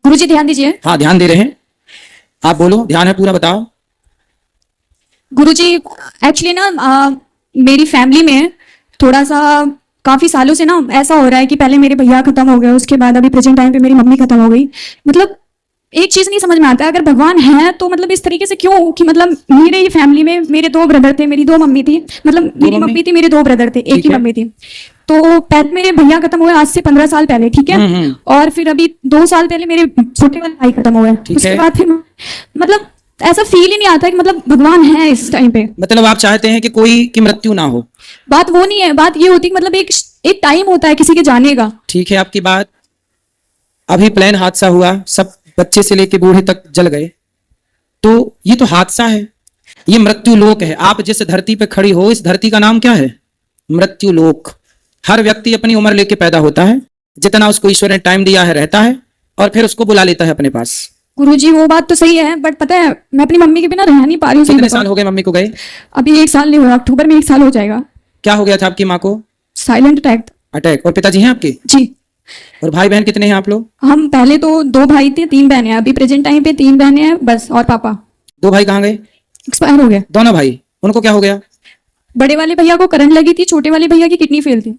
गुरुजी ध्यान दीजिए। हाँ ध्यान दे रहे हैं, आप बोलो, ध्यान है पूरा, बताओ। गुरुजी एक्चुअली ना मेरी फैमिली में थोड़ा सा काफी सालों से ना ऐसा हो रहा है कि पहले मेरे भैया खत्म हो गए, उसके बाद अभी प्रेजेंट टाइम पे मेरी मम्मी खत्म हो गई। मतलब एक चीज नहीं समझ में आता, अगर भगवान है तो मतलब इस तरीके से क्यों कि मतलब मेरे ही फैमिली में मेरे 2 ब्रदर थे, मेरी 2 मम्मी थी, मतलब मेरी मम्मी थी, मेरे 2 ब्रदर थे, एक ही मम्मी थी। तो पहले मेरे भैया खत्म हुए आज से 15 साल पहले, ठीक है। और फिर अभी 2 साल पहले मेरे छोटे वाले भाई खत्म हुए, उसके बाद फिर मतलब ऐसा फील ही नहीं आता कि मतलब भगवान है इस टाइम पे। मतलब आप चाहते हैं कि कोई की मृत्यु ना हो? बात वो नहीं है, बात ये होती है कि मतलब एक टाइम होता है किसी के जाने का। ठीक है आपकी बात। अभी प्लेन हादसा हुआ, सब बच्चे से लेके बूढ़े तक जल गए, तो ये तो हादसा है, ये मृत्यु लोक है। आप जिस धरती पे खड़ी हो, इस धरती का नाम क्या है? मृत्यु लोक। हर व्यक्ति अपनी उम्र लेके पैदा होता है, जितना उसको ईश्वर ने टाइम दिया है रहता है, और फिर उसको बुला लेता है अपने पास। गुरुजी वो बात तो सही है, बट पता है मैं अपनी मम्मी के बिना रह नहीं पा रही हूँ। कितने साल हो गए मम्मी को गए? अभी 1 साल नहीं हुआ, अक्टूबर में 1 साल हो जाएगा। क्या हो गया था आपकी माँ को? Silent attack. अटैक। और पिताजी हैं आपके? जी। और भाई बहन कितने हैं आप लोग? हम पहले तो 2 भाई थे, 3 बहनें हैं, अभी प्रेजेंट टाइम पे 3 बहनें हैं बस, और पापा। 2 भाई कहाँ गए? एक्सपायर हो गए दोनों भाई। उनको क्या हो गया? बड़े वाले भैया को करंट लगी थी, छोटे वाले भैया की किडनी फेल थी।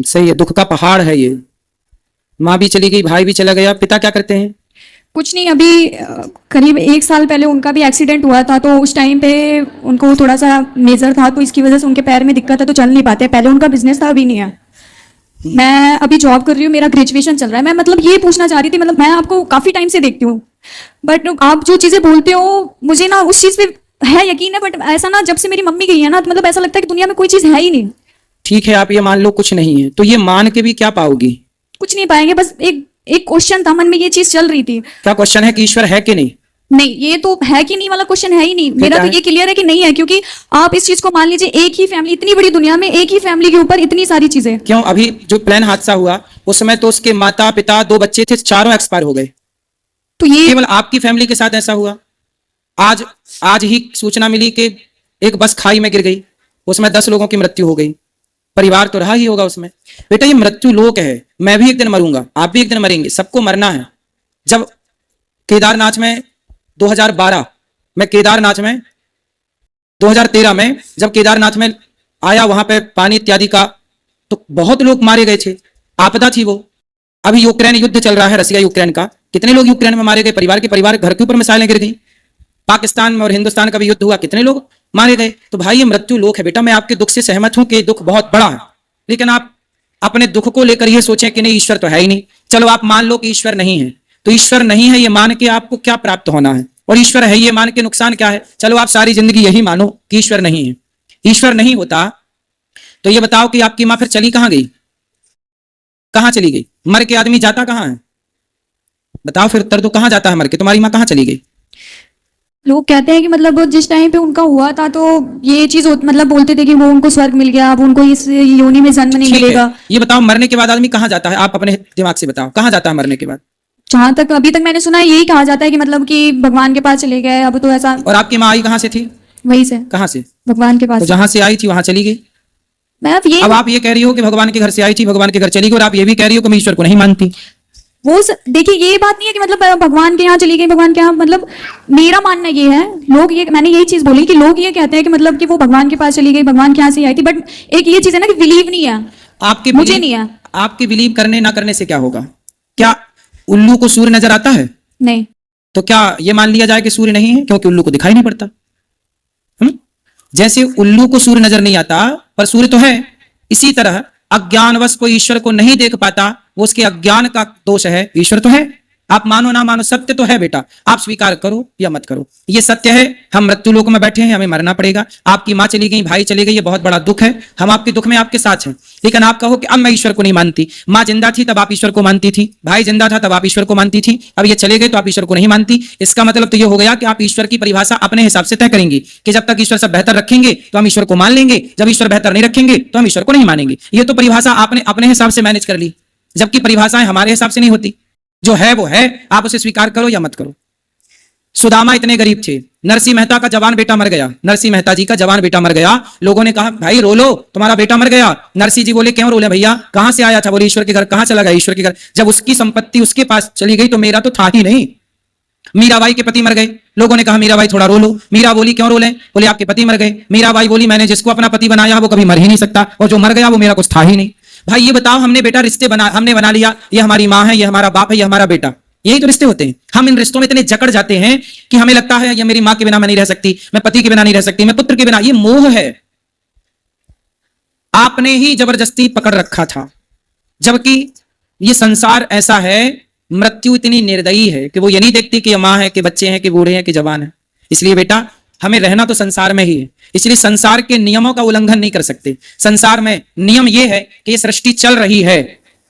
सही है, दुख का पहाड़ है ये। माँ भी चली गई, भाई भी चला गया, पिता क्या करते हैं? कुछ नहीं, अभी करीब 1 साल पहले उनका भी एक्सीडेंट हुआ था, तो उस टाइम पे उनको थोड़ा सा मेजर था, तो इसकी वजह से उनके पैर में दिक्कत है, तो चल नहीं पाते। पहले उनका बिजनेस था, अभी नहीं है। मैं अभी जॉब कर रही हूँ, मेरा ग्रेजुएशन चल रहा है। मैं मतलब ये पूछना चाह रही थी, मतलब मैं आपको काफी टाइम से देखती हूँ, बट आप जो चीजें बोलते हो मुझे ना उस चीज पे है यकीन है, बट ऐसा ना जब से मेरी मम्मी गई है ना, तो मतलब ऐसा लगता है कि दुनिया में कोई चीज है ही नहीं। ठीक है, आप ये मान लो कुछ नहीं है, तो ये मान के भी क्या पाओगी? कुछ नहीं पाएंगे, बस एक क्वेश्चन था मन में, ये चीज चल रही थी। क्या क्वेश्चन है कि ईश्वर है कि नहीं? नहीं, ये तो है कि नहीं वाला क्वेश्चन है ही नहीं, मेरा तो ये क्लियर है कि नहीं है, क्योंकि आप इस चीज को मान लीजिए, एक ही फैमिली, इतनी बड़ी दुनिया में एक ही फैमिली के ऊपर इतनी सारी चीजें। क्यों? अभी जो प्लेन हादसा हुआ उस समय तो उसके माता पिता 2 बच्चे थे, चारों एक्सपायर हो गए, तो ये केवल आपकी फैमिली के साथ ऐसा हुआ? आज ही सूचना मिली कि एक बस खाई में गिर गई, उसमें 10 लोगों की मृत्यु हो गई, परिवार तो रहा ही होगा उसमें। बेटा ये मृत्यु लोक है, मैं भी एक दिन मरूंगा, आप भी एक दिन मरेंगे, सबको मरना है। जब केदारनाथ में 2012 में, केदारनाथ में 2013 में जब केदारनाथ में आया, वहां पे पानी इत्यादि का, तो बहुत लोग मारे गए थे, आपदा थी वो। अभी यूक्रेन युद्ध चल रहा है, रसिया यूक्रेन का, कितने लोग यूक्रेन में मारे गए, परिवार घर के ऊपर मिसाइलें गिर गई। पाकिस्तान में और हिंदुस्तान का भी युद्ध हुआ, कितने लोग मारे गए। तो भाई ये मृत्यु लोक है। बेटा मैं आपके दुख से सहमत हूं कि दुख बहुत बड़ा है, लेकिन आप अपने दुख को लेकर ये सोचें कि नहीं ईश्वर तो है ही नहीं। चलो आप मान लो कि ईश्वर नहीं है, तो ईश्वर नहीं है ये मान के आपको क्या प्राप्त होना है, और ईश्वर है ये मान के नुकसान क्या है? चलो आप सारी जिंदगी यही मानो कि ईश्वर नहीं है। ईश्वर नहीं होता तो ये बताओ कि आपकी मां फिर चली कहां गई? कहां चली गई? मर के आदमी जाता कहां है? बताओ फिर उत्तर दो, कहां जाता है मर के? तुम्हारी मां कहां चली गई? लोग कहते हैं कि मतलब जिस टाइम पे उनका हुआ था, तो ये चीज मतलब बोलते थे कि वो उनको स्वर्ग मिल गया, अब उनको इस योनि में जन्म नहीं मिलेगा। ये बताओ मरने के बाद आदमी कहां जाता है? आप अपने दिमाग से बताओ, कहां जाता है मरने के बाद? जहां तक अभी तक मैंने सुना है, यही कहा जाता है कि मतलब कि भगवान के पास चले गए, अब तो ऐसा। और आपकी माँ आई कहां से थी? वहीं से। कहां से? भगवान के पास। तो जहां से आई थी वहां चली गई। अब आप ये कह रही हो कि भगवान के घर से आई थी, भगवान के घर चली गई, और आप ये भी कह रही हो कि मैं ईश्वर को नहीं मानती। वो देखिए, ये बात नहीं है कि मतलब भगवान के यहाँ चली गई, भगवान के यहाँ, मतलब मेरा मानना ये है, लोग ये, मैंने यही चीज बोली कि लोग ये कहते हैं कि मतलब कि वो भगवान के पास चली गई, भगवान के यहाँ से आई थी, बट एक ये चीज है ना कि बिलीव नहीं है आपके, मुझे नहीं है। आपके बिलीव करने ना करने से क्या होगा? क्या उल्लू को सूर्य नजर आता है? नहीं। तो क्या ये मान लिया जाए कि सूर्य नहीं है क्योंकि उल्लू को दिखाई नहीं पड़ता? जैसे उल्लू को सूर्य नजर नहीं आता पर सूर्य तो है, इसी तरह अज्ञानवश कोई ईश्वर को नहीं देख पाता, वो उसके अज्ञान का दोष है, ईश्वर तो है। आप मानो ना मानो, सत्य तो है बेटा, आप स्वीकार करो या मत करो, ये सत्य है। हम मृत्यु लोक में बैठे हैं, हमें मरना पड़ेगा। आपकी माँ चली गई, भाई चले गए, ये बहुत बड़ा दुख है, हम आपके दुख में आपके साथ हैं। लेकिन आप कहो कि अब मैं ईश्वर को नहीं मानती। माँ जिंदा थी तब आप ईश्वर को मानती थी, भाई जिंदा था तब आप ईश्वर को मानती थी, अब ये चले गए तो आप ईश्वर को नहीं मानती। इसका मतलब तो ये हो गया कि आप ईश्वर की परिभाषा अपने हिसाब से तय करेंगी कि जब तक ईश्वर सब बेहतर रखेंगे तो हम ईश्वर को मान लेंगे, जब ईश्वर बेहतर नहीं रखेंगे तो हम ईश्वर को नहीं मानेंगे। ये तो परिभाषा आपने अपने हिसाब से मैनेज कर ली, जबकि परिभाषाएं हमारे हिसाब से नहीं होती। जो है वो है, आप उसे स्वीकार करो या मत करो। सुदामा इतने गरीब थे, नरसिंह मेहता का जवान बेटा मर गया, नरसिंह मेहता जी का जवान बेटा मर गया। लोगों ने कहा भाई रो लो, तुम्हारा बेटा मर गया। नरसिंह जी बोले क्यों रोले भैया, कहां से आया था? बोले ईश्वर के घर। कहां चला गया? ईश्वर के घर। जब उसकी संपत्ति उसके पास चली गई तो मेरा तो था ही नहीं। मीराबाई के पति मर गए, लोगों ने कहा मीराबाई थोड़ा रो लो। मीरा बोली क्यों रोले? बोले आपके पति मर गए। मीराबाई बोली मैंने जिसको अपना पति बनाया वो कभी मर ही नहीं सकता, और जो मर गया वो मेरा कुछ था ही नहीं। भाई ये बताओ, हमने बेटा रिश्ते हमने बना लिया, ये हमारी माँ है, ये हमारा बाप है, ये हमारा बेटा, यही तो रिश्ते होते हैं। हम इन रिश्तों में इतने जकड़ जाते हैं कि हमें लगता है ये मेरी माँ के बिना मैं नहीं रह सकती, मैं पति के बिना नहीं रह सकती, मैं पुत्र के बिना। ये मोह है, आपने ही जबरदस्ती पकड़ रखा था। जबकि ये संसार ऐसा है, मृत्यु इतनी निर्दयी है कि वो ये नहीं देखती कि ये माँ है कि बच्चे हैं कि बूढ़े हैं कि जवान है। इसलिए बेटा हमें रहना तो संसार में ही है, इसलिए संसार के नियमों का उल्लंघन नहीं कर सकते। संसार में नियम ये है कि ये सृष्टि चल रही है।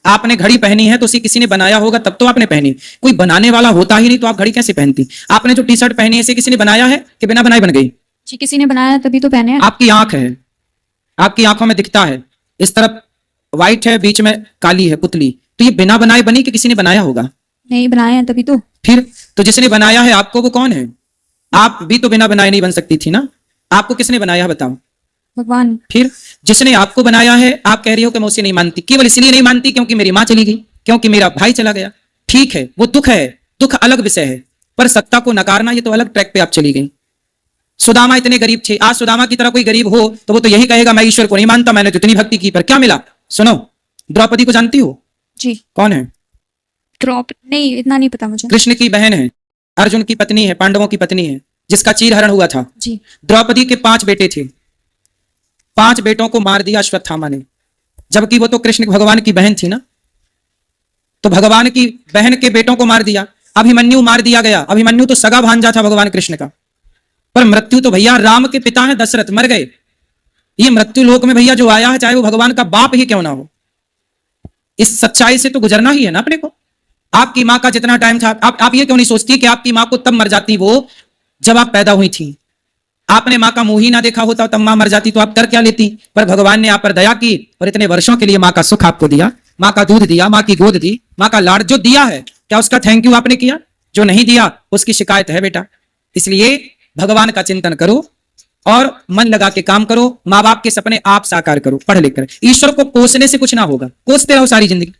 आपने घड़ी पहनी है तो उसे किसी ने बनाया होगा तब तो आपने पहनी, कोई बनाने वाला होता ही नहीं तो आप घड़ी कैसे पहनती? आपने जो टी शर्ट पहनी है इसे किसी ने बनाया है कि बिना बनाए बन गई? जी किसी ने बनाया तभी तो पहने हैं। आपकी आंख है, आपकी आंखों में दिखता है, इस तरफ व्हाइट है, बीच में काली है पुतली, तो ये बिना बनाए बनी कि किसी ने बनाया होगा? नहीं बनाए हैं तभी तो। फिर तो जिसने बनाया है आपको वो कौन है? आप भी तो बिना बनाए नहीं बन सकती थी ना। आपको किसने बनाया है बताओ? भगवान। फिर जिसने आपको बनाया है, आप कह रही हो कि मैं उसे नहीं मानती, केवल इसलिए नहीं मानती क्योंकि मेरी माँ चली गई, क्योंकि मेरा भाई चला गया। ठीक है, वो दुख है, दुख अलग विषय है, पर सत्ता को नकारना ये तो अलग ट्रैक पे आप चली गई। सुदामा इतने गरीब थे, आज सुदामा की तरह कोई गरीब हो तो वो तो यही कहेगा मैं ईश्वर को नहीं मानता, मैंने तो इतनी भक्ति की, पर क्या मिला? सुनो, द्रौपदी को जानती हो? जी। कौन है? नहीं इतना नहीं पता मुझे। कृष्ण की बहन है, अर्जुन की पत्नी है, पांडवों की पत्नी है, जिसका चीरहरण हुआ था। जी। द्रौपदी के 5 बेटे थे, 5 बेटों को मार दिया अश्वत्थामा ने, जबकि वो तो कृष्ण भगवान की बहन थी ना। तो भगवान की बहन के बेटों को मार दिया। अभिमन्यु मार दिया गया, अभिमन्यु तो सगा भांजा था भगवान कृष्ण का। पर मृत्यु तो भैया राम के पिता है दशरथ, मर गए। ये मृत्यु लोक में भैया जो आया है, चाहे वो भगवान का बाप ही क्यों ना हो, इस सच्चाई से तो गुजरना ही है ना अपने को। आपकी माँ का जितना टाइम था, आप ये क्यों नहीं सोचती कि आपकी माँ को तब मर जाती वो जब आप पैदा हुई थी? आपने माँ का मुंह ही ना देखा होता तब माँ मर जाती तो आप कर क्या लेती? पर भगवान ने आप पर दया की और इतने वर्षों के लिए माँ का सुख आपको दिया, माँ का दूध दिया, माँ की गोद दी, माँ का लाड जो दिया है, क्या उसका थैंक यू आपने किया? जो नहीं दिया उसकी शिकायत है बेटा। इसलिए भगवान का चिंतन करो और मन लगा के काम करो, माँ बाप के सपने आप साकार करो, पढ़ लिख कर। ईश्वर को कोसने से कुछ ना होगा, कोसते रहो सारी जिंदगी,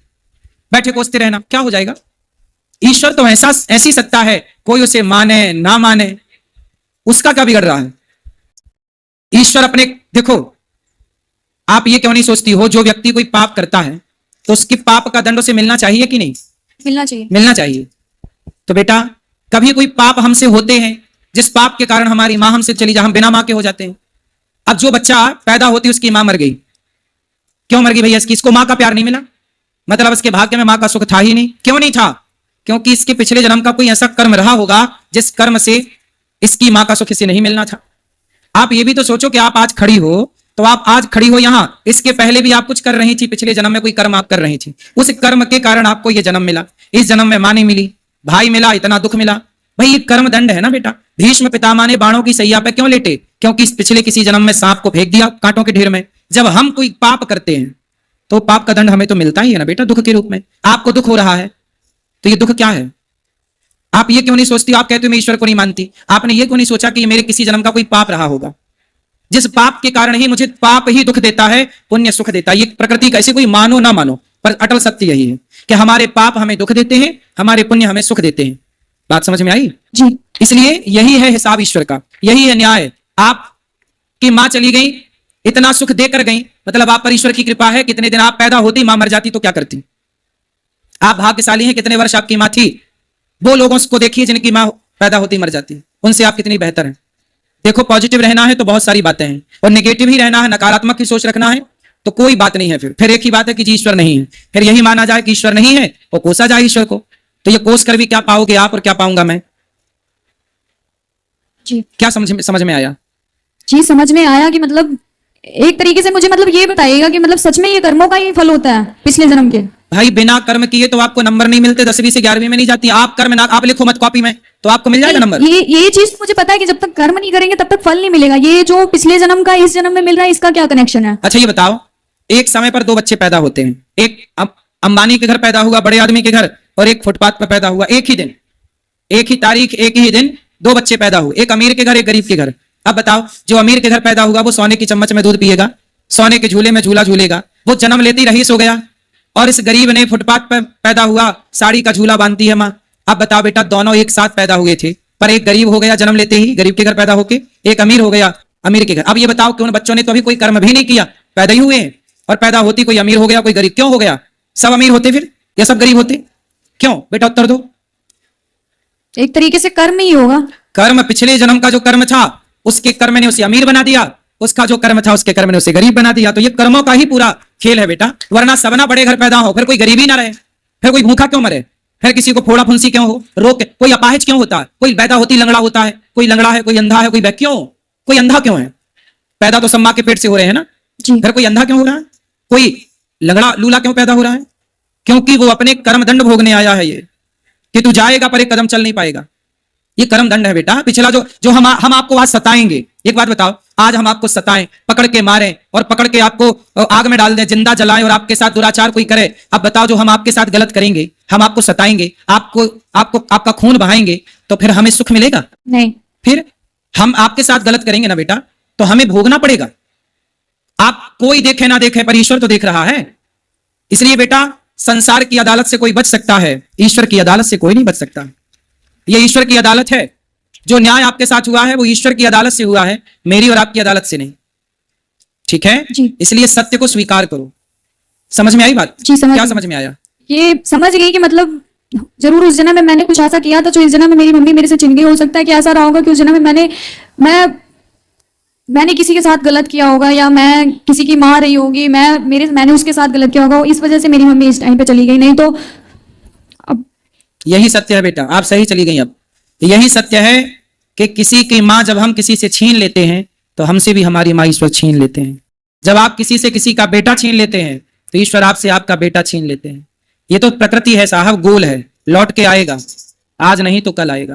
बैठे कोसते रहना, क्या हो जाएगा? ईश्वर तो ऐसी सत्ता है, कोई उसे माने ना माने उसका क्या बिगड़ रहा है? ईश्वर अपने, देखो आप ये क्यों नहीं सोचती हो, जो व्यक्ति कोई पाप करता है तो उसकी पाप का दंड उसे मिलना चाहिए कि नहीं? मिलना चाहिए। मिलना चाहिए। तो बेटा कभी कोई पाप हमसे होते हैं जिस पाप के कारण हमारी माँ हमसे चली जा, हम बिना माँ के हो जाते हैं। अब जो बच्चा पैदा होती उसकी माँ मर गई, क्यों मर गई भैया? इसको माँ का प्यार नहीं मिला, मतलब इसके भाग्य में माँ का सुख था ही नहीं। क्यों नहीं था? क्योंकि इसके पिछले जन्म का कोई ऐसा कर्म रहा होगा जिस कर्म से इसकी माँ का सुख इसे नहीं मिलना था। आप ये भी तो सोचो कि आप आज खड़ी हो, तो आप आज खड़ी हो यहां, इसके पहले भी आप कुछ कर रही थी, पिछले जन्म में कोई कर्म आप कर रही थी, उस कर्म के कारण आपको ये जन्म मिला। इस जन्म में माँ नहीं मिली, भाई मिला, इतना दुख मिला। भाई ये कर्म दंड है ना बेटा। भीष्म पितामह ने बाणों की सैया पे क्यों लेटे? क्योंकि इस पिछले किसी जन्म में सांप को फेंक दिया कांटों के ढेर में। जब हम कोई पाप करते हैं तो पाप का दंड हमें तो मिलता ही है ना बेटा, दुख के रूप में। आपको दुख हो रहा है तो ये दुख क्या है? आप ये क्यों नहीं सोचती? आप कहते हो मैं ईश्वर को नहीं मानती, आपने ये क्यों नहीं सोचा कि मेरे किसी जन्म का कोई पाप रहा होगा जिस पाप के कारण ही मुझे पाप ही दुख देता है, पुण्य सुख देता है। ये प्रकृति का, ऐसे कोई मानो ना मानो, पर अटल सत्य यही है कि हमारे पाप हमें दुख देते हैं, हमारे पुण्य हमें सुख देते हैं। बात समझ में आई जी? इसलिए यही है हिसाब ईश्वर का, यही है न्याय। आपकी माँ चली गई, इतना सुख देकर गई, मतलब आप पर ईश्वर की कृपा है। कितने दिन आप पैदा होती, माँ मर जाती तो क्या करती? आप भाग्यशाली हैं, कितने वर्ष आपकी माँ थी। वो लोगों को देखिए जिनकी माँ पैदा होती मर जाती, उनसे आप कितनी बेहतर हैं। देखो पॉजिटिव रहना है तो बहुत सारी बातें हैं, और नेगेटिव ही रहना है, नकारात्मक की सोच रखना है तो कोई बात नहीं है। फिर एक ही बात है कि जी ईश्वर नहीं है, फिर यही माना जाए कि ईश्वर नहीं है और कोसा जाए ईश्वर को। तो ये कोस कर भी क्या पाओगे आप और क्या पाऊंगा मैं? जी। क्या समझ में आया? जी समझ में आया कि मतलब एक तरीके से मुझे मतलब ये बताइएगा कि मतलब सच में ये कर्मों का ही फल होता है पिछले जन्म के? भाई बिना कर्म किए तो आपको नंबर नहीं मिलते, 10वीं से 11वीं में नहीं जाती। आप कर्म ना, आप लिखो मत कॉपी में तो आपको मिल जाएगा नंबर। ये चीज तो मुझे पता है कि जब तक कर्म नहीं करेंगे तब तक फल नहीं मिलेगा। ये जो पिछले जन्म का इस जन्म में मिल रहा है, इसका क्या कनेक्शन है? अच्छा ये बताओ, एक समय पर 2 बच्चे पैदा होते हैं, एक अंबानी के घर पैदा हुआ, बड़े आदमी के घर, और एक फुटपाथ पर पैदा हुआ। एक ही दिन, एक ही तारीख, एक ही दिन दो बच्चे पैदा हुए, एक अमीर के घर एक गरीब के घर। अब बताओ, जो अमीर के घर पैदा हुआ वो सोने की चम्मच में दूध पिएगा, सोने के झूले में झूला झूलेगा, वो जन्म लेते ही रईस हो गया। और इस गरीब ने फुटपाथ पर पैदा हुआ, साड़ी का झूला बांधती है माँ। अब बताओ बेटा, दोनों एक साथ पैदा हुए थे, पर एक गरीब हो गया जन्म लेते ही, गरीब के घर पैदा होके, एक अमीर हो गया अमीर के घर। अब ये बताओ कि उन बच्चों ने तो अभी कोई कर्म भी नहीं किया, पैदा ही हुए हैं, और पैदा होती कोई अमीर हो गया कोई गरीब, क्यों हो गया? सब अमीर होते फिर या सब गरीब होते? क्यों बेटा, उत्तर दो। एक तरीके से कर्म ही होगा। कर्म, पिछले जन्म का जो कर्म था उसके कर्म ने उसे अमीर बना दिया, उसका जो कर्म था उसके कर्म ने उसे गरीब बना दिया। तो ये कर्मों का ही पूरा खेल है बेटा, वरना सबना बड़े घर पैदा हो, फिर कोई गरीब ही ना रहे, फिर कोई भूखा क्यों मरे, फिर किसी को फोड़ा फुंसी क्यों हो, रोक कोई अपाहिज क्यों होता है, कोई पैदा होती लंगड़ा होता है, कोई लंगड़ा है, कोई अंधा है, कोई क्यों, कोई अंधा क्यों है? पैदा तो सब माँ के पेट से हो रहे हैं ना जी। फिर कोई अंधा क्यों हो रहा है, कोई लंगड़ा लूला क्यों पैदा हो रहा है? क्योंकि वो अपने कर्म दंड भोगने आया है, ये कि तू जाएगा पर एक कदम चल नहीं पाएगा। ये कर्म दंड है बेटा। पिछला जो हम आपको आज सताएंगे, एक बात बताओ, आज हम आपको सताएं, पकड़ के मारें और पकड़ के आपको आग में डाल दें, जिंदा जलाएं और आपके साथ दुराचार कोई करे, अब बताओ जो हम आपके साथ गलत करेंगे, हम आपको सताएंगे, आपका खून बहाएंगे, तो फिर हमें सुख मिलेगा? नहीं। फिर हम आपके साथ गलत करेंगे ना बेटा, तो हमें भोगना पड़ेगा। आप कोई देखे ना देखे पर ईश्वर तो देख रहा है। इसलिए बेटा, संसार की अदालत से कोई बच सकता है, ईश्वर की अदालत से कोई नहीं बच सकता। यह ईश्वर की अदालत है। जो न्याय आपके साथ हुआ है वो ईश्वर की अदालत से हुआ है, मेरी और आपकी अदालत से नहीं। ठीक है जी। इसलिए सत्य को स्वीकार करो। समझ में आई बात? जी, क्या समझ में आया? ये समझ गई कि मतलब जरूर उस जन्म में मैंने कुछ ऐसा किया था जो इस जन्म में मेरी मम्मी मेरे से छिन गई। हो सकता है कि ऐसा रहा होगा कि उस जन्म में मैंने किसी के साथ गलत किया होगा, या मैं किसी की माँ रही होगी, मैंने उसके साथ गलत किया होगा, इस वजह से मेरी मम्मी इस टाइम पे चली गई। नहीं तो अब यही सत्य है बेटा, आप सही चली गई। अब यही सत्य है कि किसी की माँ जब हम किसी से छीन लेते हैं तो हमसे भी हमारी माँ ईश्वर छीन लेते हैं। जब आप किसी से किसी का बेटा छीन लेते हैं तो ईश्वर आपसे आपका बेटा छीन लेते हैं। ये तो प्रकृति है साहब, गोल है, लौट के आएगा, आज नहीं तो कल आएगा।